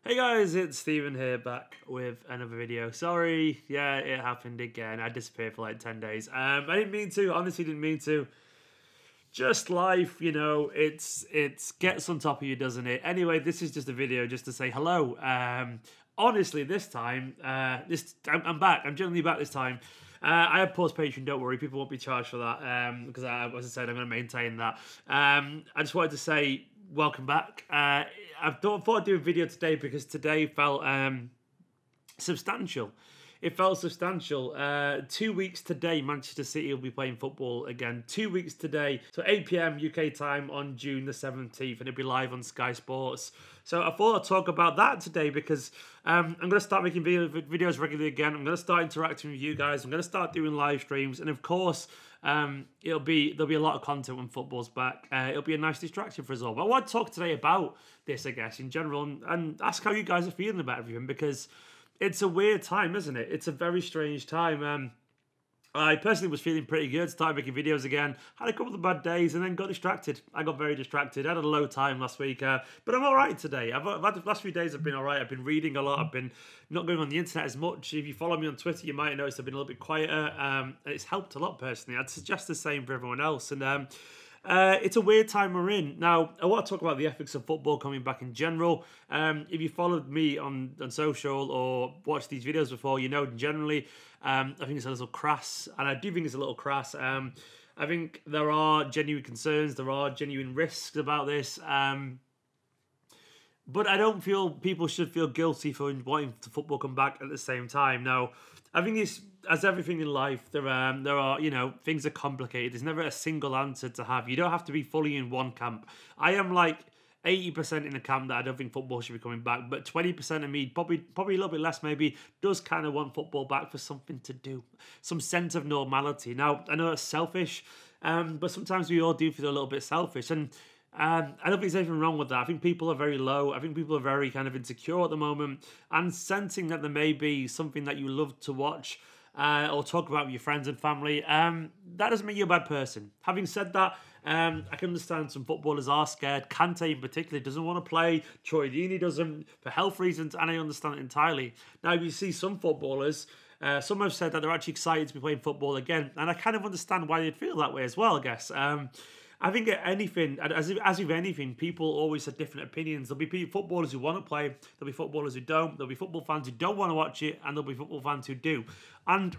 Hey guys, it's Steven here, back with another video. Sorry, yeah, it happened again. I disappeared for like 10 days. I didn't mean to, honestly didn't mean to. Just life, it's gets on top of you, doesn't it? Anyway, this is just a video just to say hello. Honestly, this time, I'm back. I'm generally back this time. I have paused Patreon, don't worry, people won't be charged for that, because as I said, I'm going to maintain that. I just wanted to say welcome back. I thought I'd do a video today because today felt substantial. It felt substantial. 2 weeks today, Manchester City will be playing football again. 2 weeks today, so 8 p.m. UK time on June the 17th, and it'll be live on Sky Sports. So I thought I'd talk about that today because I'm going to start making videos regularly again. I'm going to start interacting with you guys. I'm going to start doing live streams, and of course, there'll be a lot of content when football's back. It'll be a nice distraction for us all. But I want to talk today about this, I guess, in general, and ask how you guys are feeling about everything, because it's a weird time, isn't it? It's a very strange time. I personally was feeling pretty good, started making videos again, had a couple of bad days, and then got distracted. I got very distracted. I had a low time last week, but I'm all right today. The last few days I've been all right. I've been reading a lot. I've been not going on the internet as much. If you follow me on Twitter, you might have noticed I've been a little bit quieter, and it's helped a lot personally. I'd suggest the same for everyone else. And it's a weird time we're in. Now, I want to talk about the ethics of football coming back in general. If you followed me on social or watched these videos before, you know generally I think it's a little crass, and I do think it's a little crass. I think there are genuine concerns, there are genuine risks about this. But I don't feel people should feel guilty for wanting the football come back at the same time. Now, I think it's, as everything in life, there are things are complicated. There's never a single answer to have. You don't have to be fully in one camp. I am like 80% in the camp that I don't think football should be coming back, but 20% of me, probably a little bit less maybe, does kind of want football back for something to do, some sense of normality. Now, I know it's selfish, but sometimes we all do feel a little bit selfish, and I don't think there's anything wrong with that. I think people are very low. I think people are very kind of insecure at the moment, and sensing that there may be something that you love to watch or talk about with your friends and family, that doesn't make you a bad person. Having said that, I can understand some footballers are scared. Kante in particular doesn't want to play. Troy Deeney doesn't, for health reasons, and I understand it entirely. Now, if you see some footballers, some have said that they're actually excited to be playing football again, and I kind of understand why they'd feel that way as well, I guess. I think anything, as with anything, people always have different opinions. There'll be footballers who want to play, there'll be footballers who don't, there'll be football fans who don't want to watch it, and there'll be football fans who do. And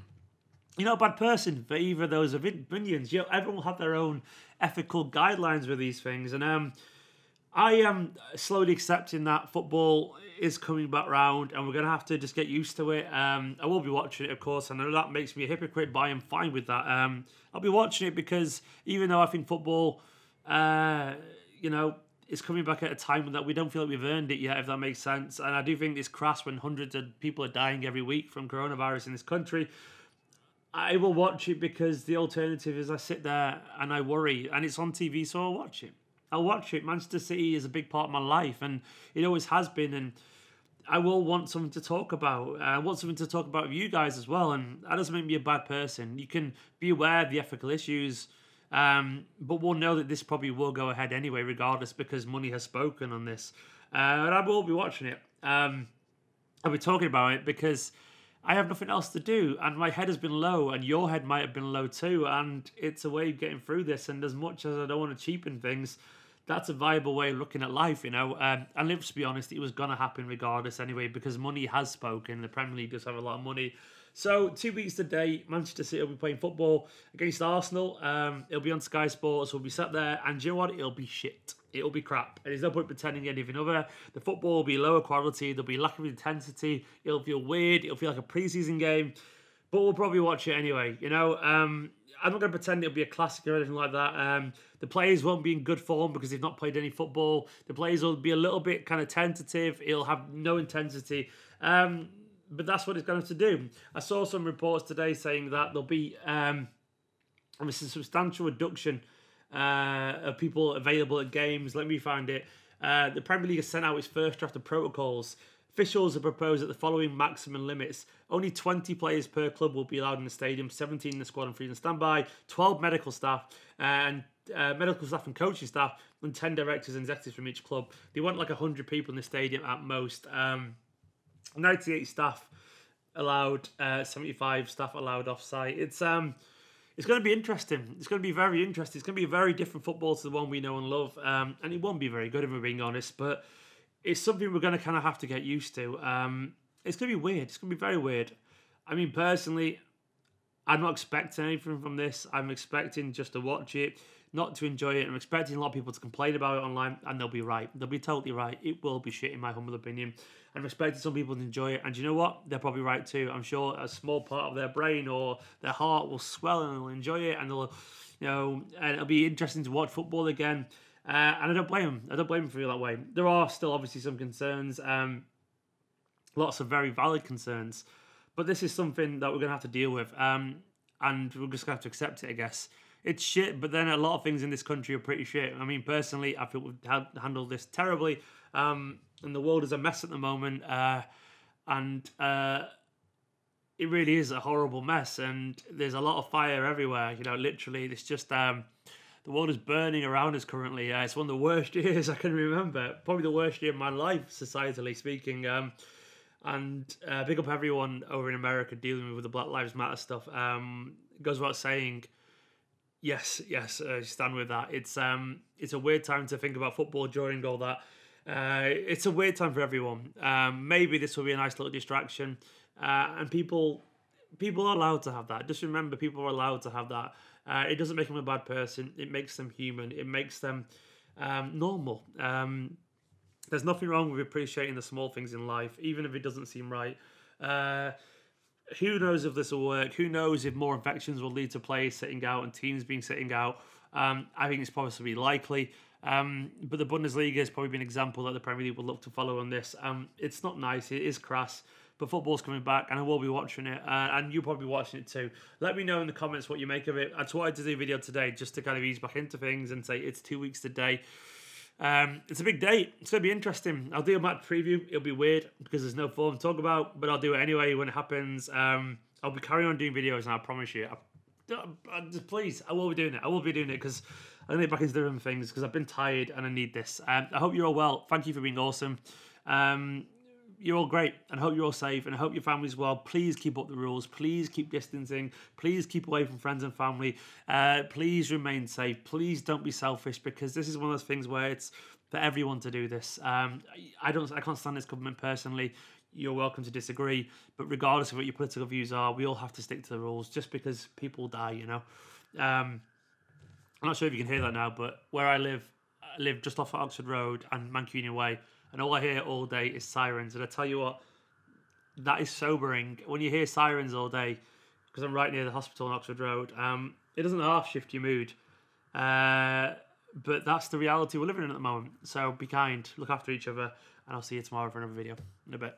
you're not a bad person for either of those opinions. Everyone will have their own ethical guidelines with these things. And I am slowly accepting that football is coming back round, and we're going to have to just get used to it. I will be watching it, of course. I know that makes me a hypocrite, but I am fine with that. I'll be watching it because even though I think football, is coming back at a time that we don't feel like we've earned it yet, if that makes sense. And I do think it's crass when hundreds of people are dying every week from coronavirus in this country. I will watch it because the alternative is I sit there and I worry, and it's on TV, so I'll watch it. I'll watch it. Manchester City is a big part of my life, and it always has been, and I will want something to talk about. I want something to talk about with you guys as well, and that doesn't make me a bad person. You can be aware of the ethical issues, but we'll know that this probably will go ahead anyway, regardless, because money has spoken on this. And I will be watching it. I'll be talking about it because I have nothing else to do, and my head has been low, and your head might have been low too, and it's a way of getting through this. And as much as I don't want to cheapen things, that's a viable way of looking at life, And let's be honest, it was going to happen regardless anyway, because money has spoken. The Premier League does have a lot of money. So 2 weeks today, Manchester City will be playing football against Arsenal. It'll be on Sky Sports. We'll be sat there, and do you know what? It'll be shit. It'll be crap. And there's no point pretending anything other. The football will be lower quality. There'll be lack of intensity. It'll feel weird. It'll feel like a preseason game. But we'll probably watch it anyway. I'm not going to pretend it'll be a classic or anything like that. The players won't be in good form because they've not played any football. The players will be a little bit kind of tentative. It'll have no intensity. But that's what it's going to have to do. I saw some reports today saying that there'll be a substantial reduction of people available at games. Let me find it. The Premier League has sent out its first draft of protocols. Officials have proposed that the following maximum limits: only 20 players per club will be allowed in the stadium, 17 in the squad and 3 in the standby, 12 medical staff, and medical staff and coaching staff, and 10 directors and executives from each club. They want like 100 people in the stadium at most. 98 staff allowed, 75 staff allowed off-site. It's going to be interesting. It's going to be very interesting. It's going to be a very different football to the one we know and love. And it won't be very good if we're being honest, but it's something we're going to kind of have to get used to. It's going to be weird. It's going to be very weird. I mean, personally, I'm not expecting anything from this. I'm expecting just to watch it, not to enjoy it. I'm expecting a lot of people to complain about it online, and they'll be right. They'll be totally right. It will be shit, in my humble opinion. I'm expecting some people to enjoy it, and you know what? They're probably right too. I'm sure a small part of their brain or their heart will swell and they'll enjoy it, and they'll, and it'll be interesting to watch football again. And I don't blame them. I don't blame them for feeling that way. There are still obviously some concerns, lots of very valid concerns, but this is something that we're going to have to deal with, and we're just going to have to accept it, I guess. It's shit, but then a lot of things in this country are pretty shit. I mean, personally, I feel we've handled this terribly, and the world is a mess at the moment, and it really is a horrible mess, and there's a lot of fire everywhere, literally. It's just, the world is burning around us currently. It's one of the worst years I can remember, probably the worst year of my life, societally speaking, and big up everyone over in America dealing with the Black Lives Matter stuff. It goes without saying, yes, stand with that. It's a weird time to think about football during all that. It's a weird time for everyone. Maybe this will be a nice little distraction, and people are allowed to have that. Just remember, people are allowed to have that. It doesn't make them a bad person. It makes them human. It makes them normal. There's nothing wrong with appreciating the small things in life, even if it doesn't seem right. Who knows if this will work? Who knows if more infections will lead to players sitting out and teams being sitting out? I think it's possibly likely. But the Bundesliga has probably been an example that the Premier League will look to follow on this. It's not nice. It is crass. But football's coming back, and I will be watching it. And you'll probably be watching it too. Let me know in the comments what you make of it. I just wanted to do a video today just to kind of ease back into things and say it's 2 weeks today. It's a big day. It's going to be interesting. I'll do a match preview. It'll be weird because there's no form to talk about, but I'll do it anyway when it happens. I'll be carrying on doing videos, and I promise you. Just please, I will be doing it. I will be doing it because I need to get back into doing things because I've been tired and I need this. I hope you're all well. Thank you for being awesome. You're all great, and I hope you're all safe, and I hope your family's well. Please keep up the rules. Please keep distancing. Please keep away from friends and family. Please remain safe. Please don't be selfish, because this is one of those things where it's for everyone to do this. I can't stand this government personally. You're welcome to disagree, but regardless of what your political views are, we all have to stick to the rules just because people die, I'm not sure if you can hear that now, but where I live just off of Oxford Road and Mancunian Way, and all I hear all day is sirens. And I tell you what, that is sobering. When you hear sirens all day, because I'm right near the hospital on Oxford Road, it doesn't half shift your mood. But that's the reality we're living in at the moment. So be kind, look after each other, and I'll see you tomorrow for another video in a bit.